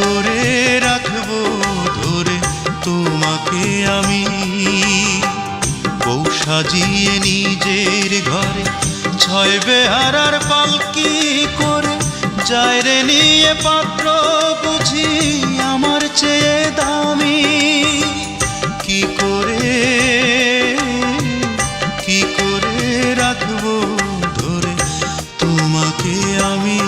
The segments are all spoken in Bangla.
করে রাখবো ধরে তোমাকে আমি, বউ সাজিয়ে নিজের ঘরে ছয় বেহারার পালকি করে, যায় রে নিয়ে পাত্র বুঝি আমার চেয়ে দামি। কি করে রাখবো ধরে তোমাকে আমি।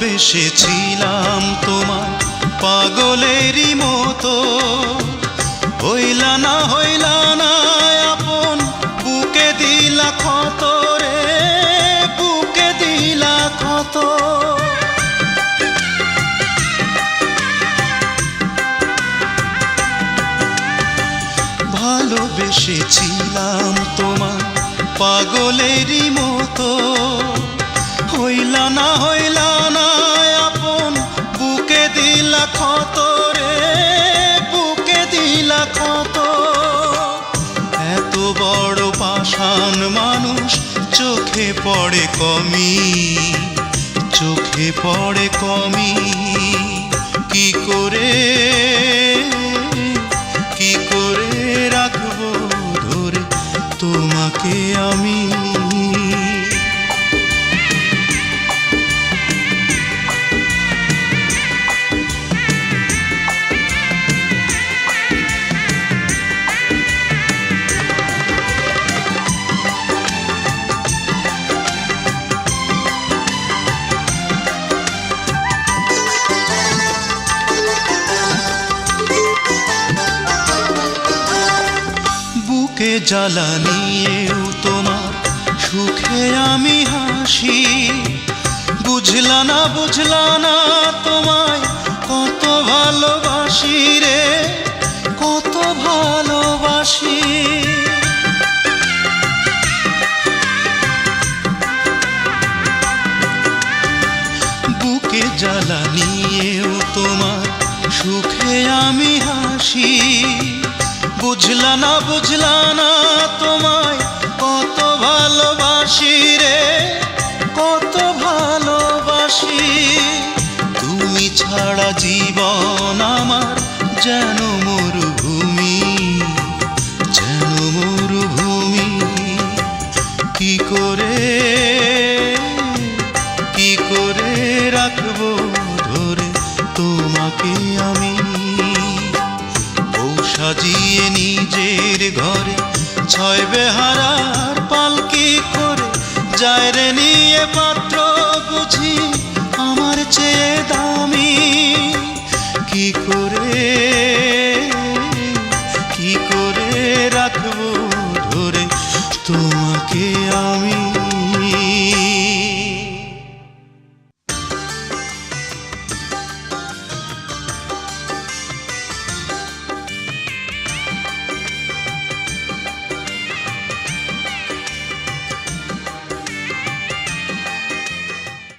ভালোবেসেছিলাম তোমার পাগলেরই মতো, হইলা না আপন, বুকে দিলা ক্ষত রে, বুকে দিলা ক্ষত। ভালোবেসেছিলাম তোমার পাগলেরই মতো, হইলা না আপন, বুকে দিলা ক্ষত রে, বুকে দিলা ক্ষত। এত বড় পাষাণ মানুষ চোখে পড়ে কমি, চোখে পড়ে কমি। কি করে রাখবো ধরে তোমাকে আমি। বুকে জ্বালা নিয়েও তোমার সুখে আমি হাসি, বুঝলা না তোমায় কত ভালোবাসি রে, কত ভালোবাসি। বুকে জ্বালা নিয়েও তোমার সুখে আমি হাসি, বুঝলা না তোমায় কত ভালোবাসি রে, কত ভালোবাসি। তুমি ছাড়া জীবন আমার যেন মরুভূমি, যেন মরুভূমি। কি করে রাখবো ধরে তোমাকে আমি, বউ সাজিয়ে নিজের ঘরে ছয় বেহারার পালকি করে, যায় রে নিয়ে পাত্র বুঝি আমার চেয়ে দামি। কি করে